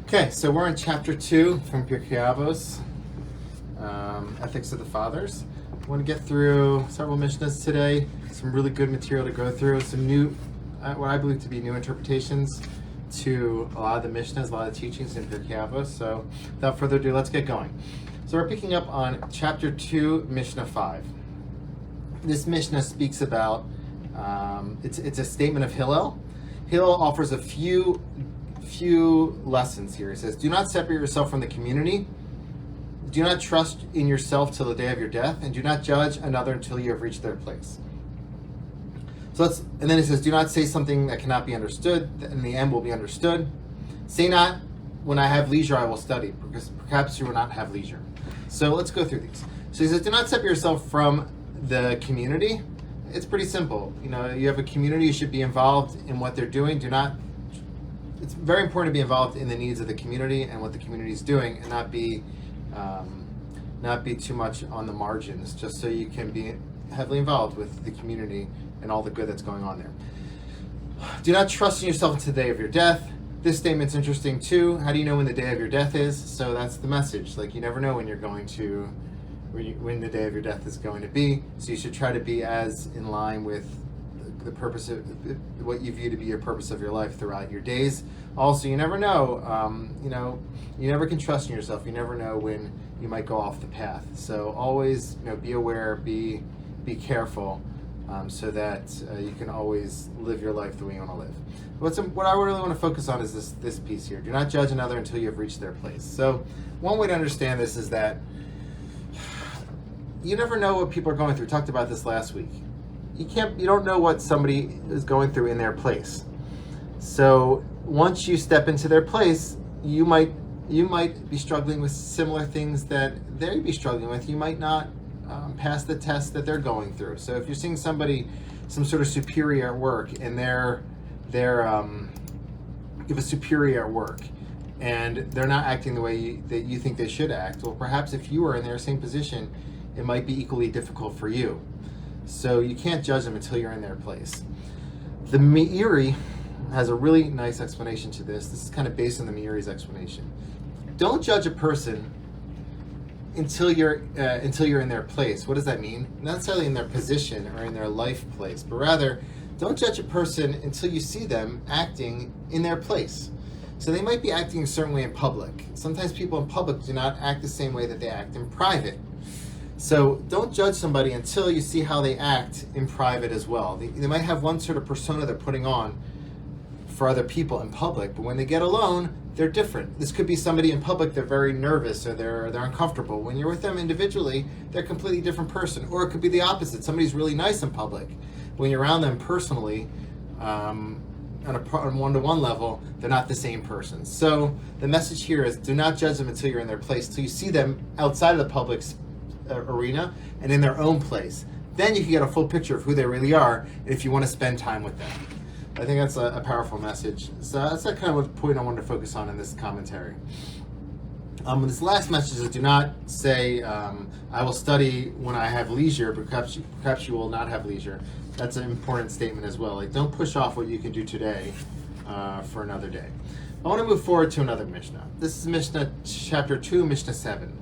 Okay, so we're in chapter 2 from Pirkei Avos, Ethics of the Fathers. I want to get through several mishnas today, some really good material to go through, some new, what I believe to be new interpretations to a lot of the mishnas, a lot of teachings in Pirkei Avos. So without further ado, let's get going. So we're picking up on chapter 2, Mishnah 5. This Mishnah speaks about, it's a statement of Hillel. Hillel offers a few lessons here. He says, do not separate yourself from the community. Do not trust in yourself till the day of your death, and do not judge another until you have reached their place. And then he says, do not say something that cannot be understood, that in the end will be understood. Say not, when I have leisure I will study, because perhaps you will not have leisure. So let's go through these. So he says, do not separate yourself from the community. It's pretty simple. You know, you have a community, you should be involved in what they're doing. It's very important to be involved in the needs of the community and what the community is doing, and not be too much on the margins, just so you can be heavily involved with the community and all the good that's going on there. Do not trust in yourself until the day of your death. This statement's interesting too. How do you know when the day of your death is? So that's the message. Like, you never know when when the day of your death is going to be. So you should try to be as in line with the purpose of what you view to be your purpose of your life throughout your days. Also, you never know. You never can trust in yourself. You never know when you might go off the path. So always, be aware, be careful, so that you can always live your life the way you want to live. What I really want to focus on is this piece here. Do not judge another until you have reached their place. So one way to understand this is that you never know what people are going through. We talked about this last week. You don't know what somebody is going through in their place. So once you step into their place, you might be struggling with similar things that they'd be struggling with. You might not pass the test that they're going through. So if you're seeing somebody, some sort of superior at work, and they're give a superior at work, and they're not acting the way that you think they should act, well, perhaps if you were in their same position, it might be equally difficult for you. So you can't judge them until you're in their place. The Meiri has a really nice explanation to this. This is kind of based on the Meiri's explanation. Don't judge a person until you're in their place. What does that mean? Not necessarily in their position or in their life place, but rather, don't judge a person until you see them acting in their place. So they might be acting a certain way in public. Sometimes people in public do not act the same way that they act in private. So don't judge somebody until you see how they act in private as well. They might have one sort of persona they're putting on for other people in public, but when they get alone, they're different. This could be somebody in public, they're very nervous or they're uncomfortable. When you're with them individually, they're a completely different person. Or it could be the opposite. Somebody's really nice in public. When you're around them personally, on a one-to-one level, they're not the same person. So the message here is, do not judge them until you're in their place, till you see them outside of the public's arena and in their own place. Then you can get a full picture of who they really are, and if you want to spend time with them. I think that's a powerful message. So that's the kind of point I wanted to focus on in this commentary. This last message is, do not say, I will study when I have leisure, but perhaps you will not have leisure. That's an important statement as well. Like, don't push off what you can do today for another day. I want to move forward to another Mishnah. This is Mishnah chapter 2, Mishnah 7.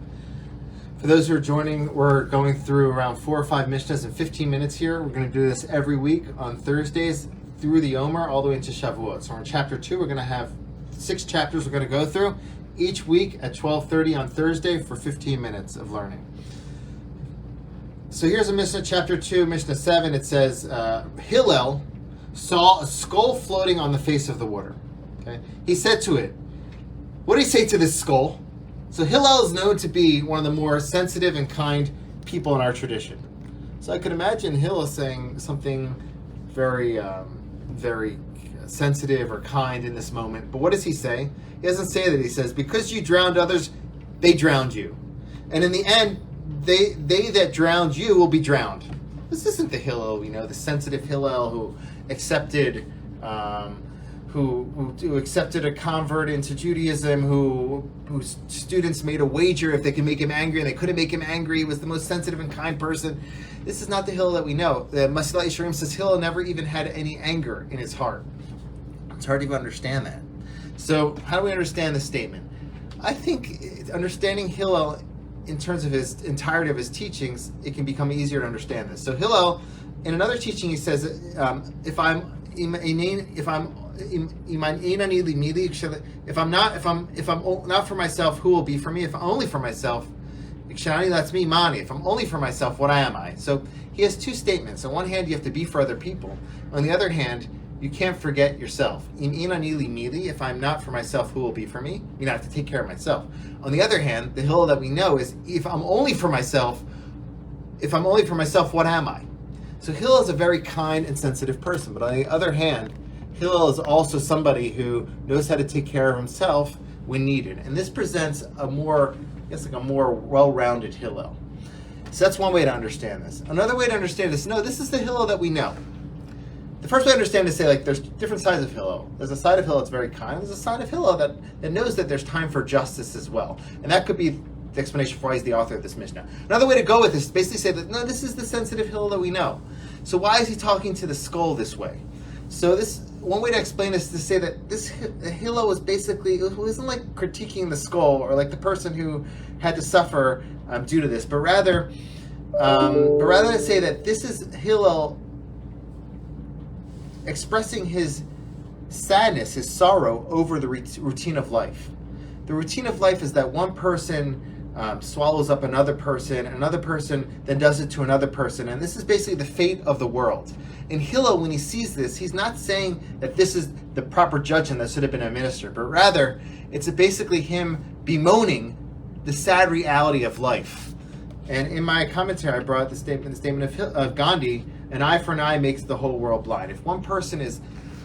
For those who are joining, we're going through around 4 or 5 Mishnahs in 15 minutes here. We're going to do this every week on Thursdays through the Omer all the way into Shavuot. So in chapter 2, we're going to have 6 chapters we're going to go through each week at 12:30 on Thursday for 15 minutes of learning. So here's a Mishnah, chapter 2, Mishnah 7. It says, Hillel saw a skull floating on the face of the water. Okay? He said to it, what did he say to this skull? So Hillel is known to be one of the more sensitive and kind people in our tradition. So I could imagine Hillel saying something very, very sensitive or kind in this moment. But what does he say? He doesn't say that. He says, because you drowned others, they drowned you. And in the end, they that drowned you will be drowned. This isn't the Hillel, the sensitive Hillel who accepted who accepted a convert into Judaism, whose students made a wager if they could make him angry, and they couldn't make him angry. He was the most sensitive and kind person. This is not the Hillel that we know. The Masilat Yesharim says Hillel never even had any anger in his heart. It's hard to even understand that. So how do we understand this statement? I think understanding Hillel in terms of his entirety of his teachings, it can become easier to understand this. So Hillel, in another teaching, he says, if I'm not for myself, who will be for me? If I'm only for myself, that's me, mani. If I'm only for myself, what am I? So he has two statements. On one hand, you have to be for other people. On the other hand, you can't forget yourself. If I'm not for myself, who will be for me? I have to take care of myself. On the other hand, the Hillel that we know is, if I'm only for myself, what am I? So Hillel is a very kind and sensitive person, but on the other hand, Hillel is also somebody who knows how to take care of himself when needed. And this presents a more well-rounded Hillel. So that's one way to understand this. Another way to understand this, this is the Hillel that we know. The first way to understand is say, there's different sides of Hillel. There's a side of Hillel that's very kind. There's a side of Hillel that knows that there's time for justice as well. And that could be the explanation for why he's the author of this Mishnah. Another way to go with this is basically say that, no, this is the sensitive Hillel that we know. So why is he talking to the skull this way? So this one way to explain this is to say that this Hillel was basically, it wasn't like critiquing the skull or like the person who had to suffer due to this, but rather to say that this is Hillel expressing his sadness, his sorrow over the routine of life. The routine of life is that one person swallows up another person then does it to another person, and this is basically the fate of the world. In Hillel, when he sees this, he's not saying that this is the proper judgment that should have been administered, but rather it's basically him bemoaning the sad reality of life. And in my commentary, I brought the statement of Gandhi: an eye for an eye makes the whole world blind. If one person is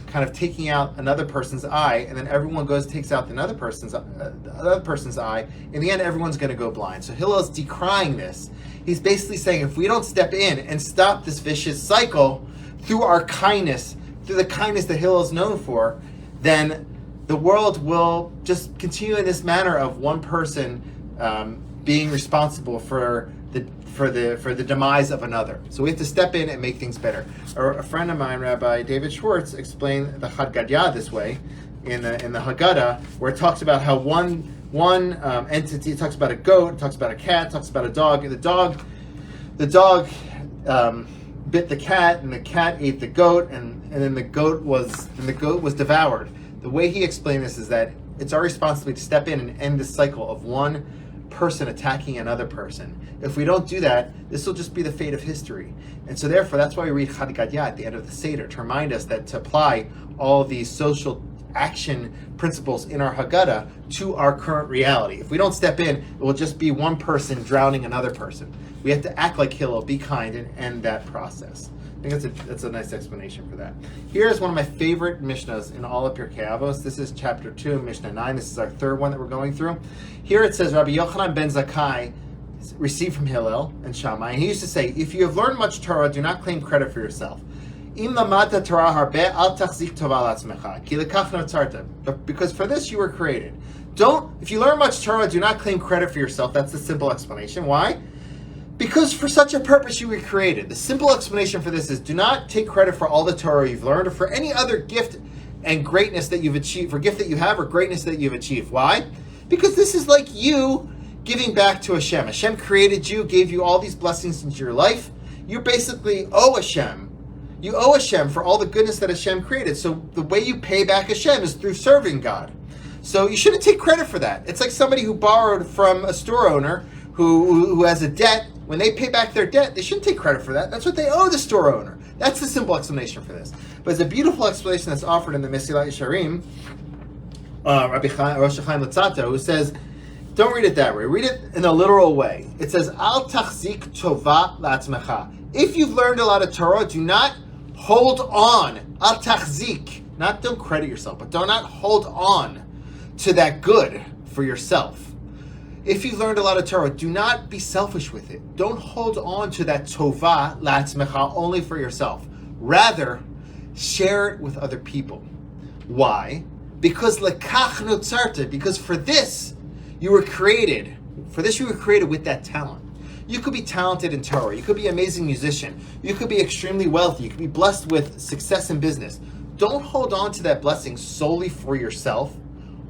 kind of taking out another person's eye, and then everyone takes out another person's eye, in the end, everyone's going to go blind. So Hillel's decrying this. He's basically saying, if we don't step in and stop this vicious cycle through our kindness, through the kindness that Hillel's known for, then the world will just continue in this manner of one person being responsible for the demise of another. So we have to step in and make things better. A friend of mine, Rabbi David Schwartz, explained the Haggadah this way in the Haggadah, where it talks about how one entity, it talks about a goat, it talks about a cat, it talks about a dog. The dog bit the cat, and the cat ate the goat, and then the goat was devoured. The way he explained this is that it's our responsibility to step in and end this cycle of one person attacking another person. If we don't do that, this will just be the fate of history. And so therefore, that's why we read Haggadah at the end of the Seder, to remind us that to apply all these social action principles in our Haggadah to our current reality. If we don't step in, it will just be one person drowning another person. We have to act like Hillel, be kind, and end that process. I think that's a nice explanation for that. Here's one of my favorite Mishnas in all of Pirkei Avos. This is chapter 2, Mishnah 9. This is our third one that we're going through. Here it says, Rabbi Yochanan ben Zakkai received from Hillel and Shammai, and he used to say, if you have learned much Torah, do not claim credit for yourself. Because for this you were created. If you learn much Torah, do not claim credit for yourself. That's the simple explanation. Why? Because for such a purpose you were created. The simple explanation for this is, do not take credit for all the Torah you've learned or for any other gift and greatness that you've achieved, for gift that you have or greatness that you've achieved. Why? Because this is like you giving back to Hashem. Hashem created you, gave you all these blessings into your life. You basically owe Hashem. You owe Hashem for all the goodness that Hashem created. So the way you pay back Hashem is through serving God. So you shouldn't take credit for that. It's like somebody who borrowed from a store owner who has a debt. When they pay back their debt, they shouldn't take credit for that. That's what they owe the store owner. That's the simple explanation for this. But it's a beautiful explanation that's offered in the Mesilat Yesharim, Rabbi Rosh Chaim Luzzatto, who says, don't read it that way. Read it in a literal way. It says, Al tachzik tova la'atzmecha. If you've learned a lot of Torah, do not hold on. Al tachzik. Don't credit yourself, but do not hold on to that good for yourself. If you've learned a lot of Torah, do not be selfish with it. Don't hold on to that tova la'atzmecha only for yourself. Rather, share it with other people. Why? Because lekach notzarta. Because for this you were created. For this you were created with that talent. You could be talented in Torah. You could be an amazing musician. You could be extremely wealthy. You could be blessed with success in business. Don't hold on to that blessing solely for yourself.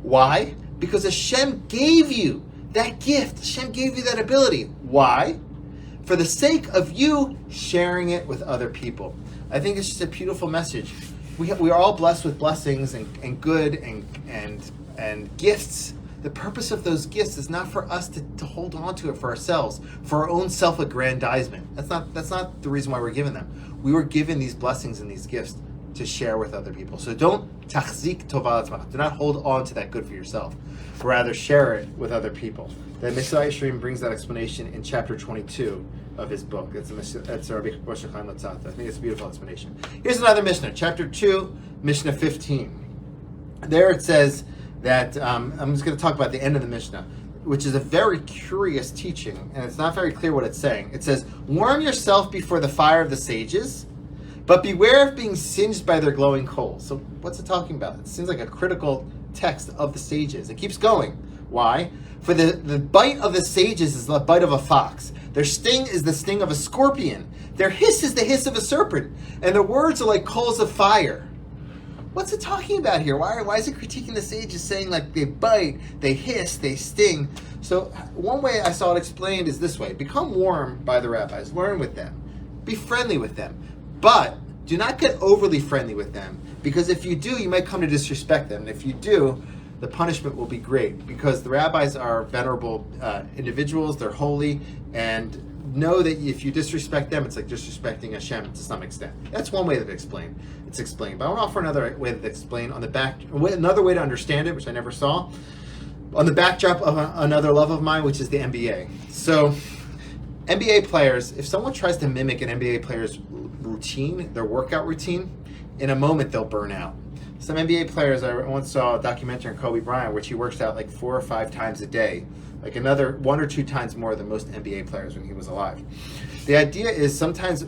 Why? Because Hashem gave you that gift. Hashem gave you that ability. Why? For the sake of you sharing it with other people. I think it's just a beautiful message. We are all blessed with blessings and good and gifts. The purpose of those gifts is not for us to hold on to it for ourselves, for our own self-aggrandizement. That's not the reason why we're given them. We were given these blessings and these gifts to share with other people. So don't tachzik tova atzmach. Do not hold on to that good for yourself. Rather, share it with other people. The Mishnah Yeshrim brings that explanation in chapter 22 of his book. It's Rabbi Moshe Chaim Luzzatto. I think it's a beautiful explanation. Here's another Mishnah, chapter 2, Mishnah 15. There it says that, I'm just going to talk about the end of the Mishnah, which is a very curious teaching, and it's not very clear what it's saying. It says, warm yourself before the fire of the sages, but beware of being singed by their glowing coals. So what's it talking about? It seems like a critical text of the sages. It keeps going. Why? For the bite of the sages is the bite of a fox. Their sting is the sting of a scorpion. Their hiss is the hiss of a serpent. And their words are like coals of fire. What's it talking about here? Why is it critiquing the sages, saying like they bite, they hiss, they sting? So one way I saw it explained is this way. Become warm by the rabbis. Learn with them. Be friendly with them. But do not get overly friendly with them, because if you do, you might come to disrespect them. And if you do, the punishment will be great, because the rabbis are venerable individuals, they're holy, and know that if you disrespect them, it's like disrespecting Hashem to some extent. That's one way that it's explained. But I want to offer another way that it's explained another way to understand it, which I never saw, on the backdrop of another love of mine, which is the NBA. So NBA players, if someone tries to mimic an NBA player's routine, their workout routine, in a moment they'll burn out. Some NBA players, I once saw a documentary on Kobe Bryant, which he works out like 4 or 5 times a day, like another 1 or 2 times more than most NBA players when he was alive. The idea is sometimes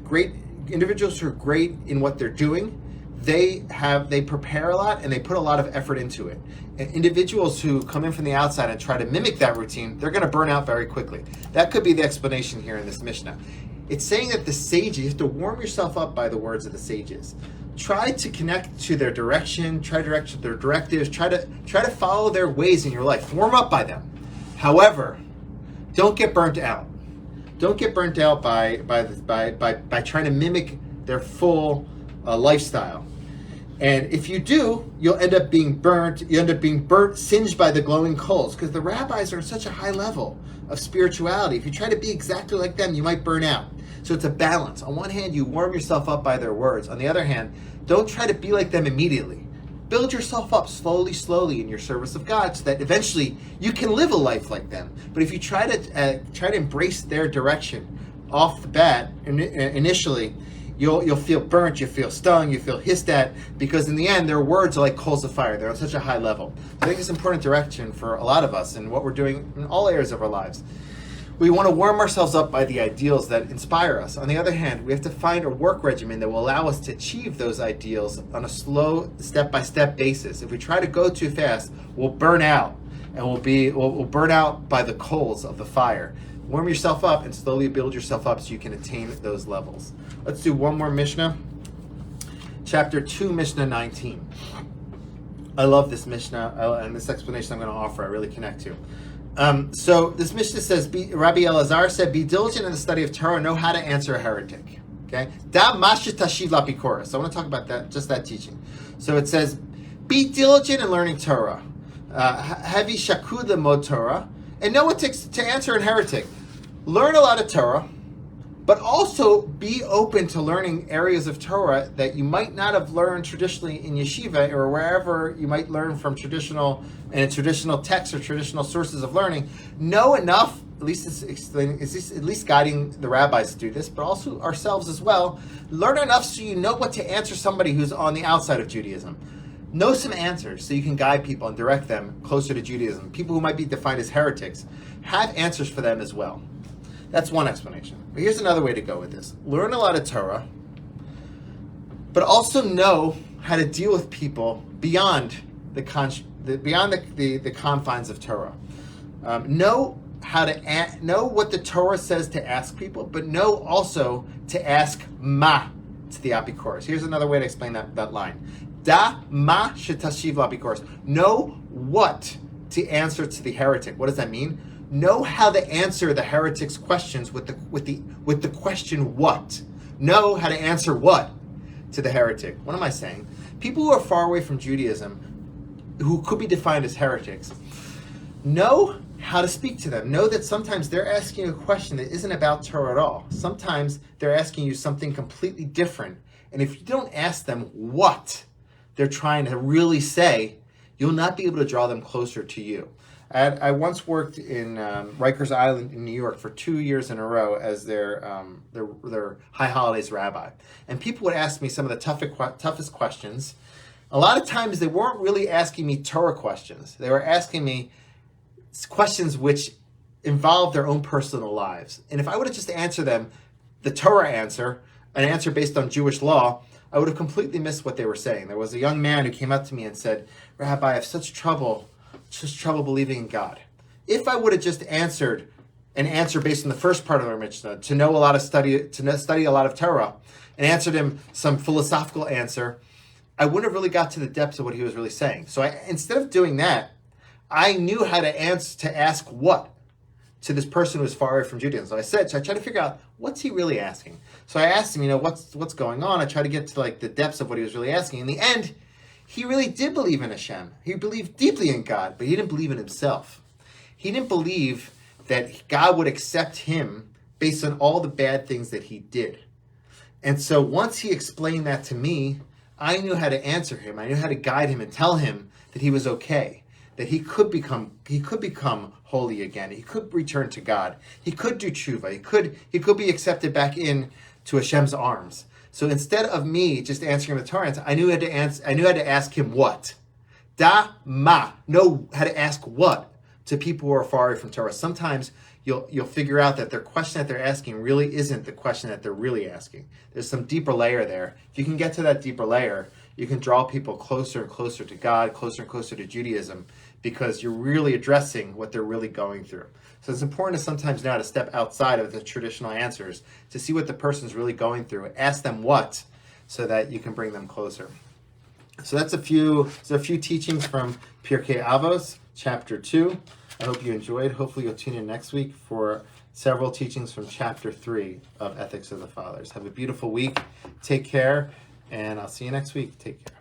great individuals who are great in what they're doing, they prepare a lot and they put a lot of effort into it. And individuals who come in from the outside and try to mimic that routine, they're going to burn out very quickly. That could be the explanation here in this Mishnah. It's saying that the sages, you have to warm yourself up by the words of the sages. Try to connect to their direction, try to direct to their directives, try to follow their ways in your life. Warm up by them. However, don't get burnt out. Don't get burnt out by trying to mimic their full lifestyle. And if you do, you'll end up being burnt. You end up being singed by the glowing coals, because the rabbis are at such a high level of spirituality. If you try to be exactly like them, you might burn out. So it's a balance. On one hand, you warm yourself up by their words. On the other hand, don't try to be like them immediately. Build yourself up slowly in your service of God, so that eventually you can live a life like them. But if you try to embrace their direction off the bat initially, you'll feel burnt, you feel stung, you feel hissed at, because in the end, their words are like coals of fire. They're on such a high level. I think it's an important direction for a lot of us in what we're doing in all areas of our lives. We want to warm ourselves up by the ideals that inspire us. On the other hand, we have to find a work regimen that will allow us to achieve those ideals on a slow, step-by-step basis. If we try to go too fast, we'll burn out, and we'll burn out by the coals of the fire. Warm yourself up and slowly build yourself up so you can attain those levels. Let's do one more Mishnah. Chapter 2, Mishnah 19. I love this Mishnah, and this explanation I'm going to offer, I really connect to. So this Mishnah says, Rabbi Elazar said, be diligent in the study of Torah, know how to answer a heretic. Okay? Da mashet tashiv lapikoros. So I want to talk about that, just that teaching. So it says, be diligent in learning Torah. Hevi shakud lemod Torah, and know what to answer a heretic. Learn a lot of Torah, but also be open to learning areas of Torah that you might not have learned traditionally in yeshiva or wherever you might learn from traditional texts or traditional sources of learning. Know enough, at least it's at least guiding the rabbis to do this, but also ourselves as well. Learn enough so you know what to answer somebody who's on the outside of Judaism. Know some answers so you can guide people and direct them closer to Judaism. People who might be defined as heretics, have answers for them as well. That's one explanation. But here's another way to go with this. Learn a lot of Torah, but also know how to deal with people beyond the confines of Torah. Know how to know what the Torah says to ask people, but know also to ask ma to the apikoros. Here's another way to explain that line. Da ma shetashiv labikoros. Know what to answer to the heretic. What does that mean? Know how to answer the heretic's questions with the question what. Know how to answer what to the heretic. What am I saying? People who are far away from Judaism, who could be defined as heretics, know how to speak to them. Know that sometimes they're asking you a question that isn't about Torah at all. Sometimes they're asking you something completely different. And if you don't ask them what they're trying to really say, you'll not be able to draw them closer to you. I once worked in Rikers Island in New York for 2 years in a row as their high holidays rabbi. And people would ask me some of the toughest questions. A lot of times they weren't really asking me Torah questions. They were asking me questions which involved their own personal lives. And if I would have just answered them the Torah answer, an answer based on Jewish law, I would have completely missed what they were saying. There was a young man who came up to me and said, Rabbi, I have such trouble believing in God. If I would have just answered an answer based on the first part of our Mishnah, to study a lot of Torah, and answered him some philosophical answer, I wouldn't have really got to the depths of what he was really saying. So instead of doing that, I knew how to ask what to this person who was far away from Judaism. So I tried to figure out, what's he really asking? So I asked him, what's going on? I tried to get to the depths of what he was really asking. In the end, he really did believe in Hashem. He believed deeply in God, but he didn't believe in himself. He didn't believe that God would accept him based on all the bad things that he did. And so once he explained that to me, I knew how to answer him. I knew how to guide him and tell him that he was okay, that he could become holy again. He could return to God. He could do tshuva. He could be accepted back in to Hashem's arms. So instead of me just answering him the Torah answer, I knew how to ask him what. Da ma. Know how to ask what to people who are far away from Torah. Sometimes you'll figure out that their question that they're asking really isn't the question that they're really asking. There's some deeper layer there. If you can get to that deeper layer, you can draw people closer and closer to God, closer and closer to Judaism, because you're really addressing what they're really going through. So it's important to sometimes know how to step outside of the traditional answers to see what the person's really going through. Ask them what, so that you can bring them closer. So that's a few teachings from Pirkei Avos, chapter 2. I hope you enjoyed. Hopefully you'll tune in next week for several teachings from chapter 3 of Ethics of the Fathers. Have a beautiful week. Take care, and I'll see you next week. Take care.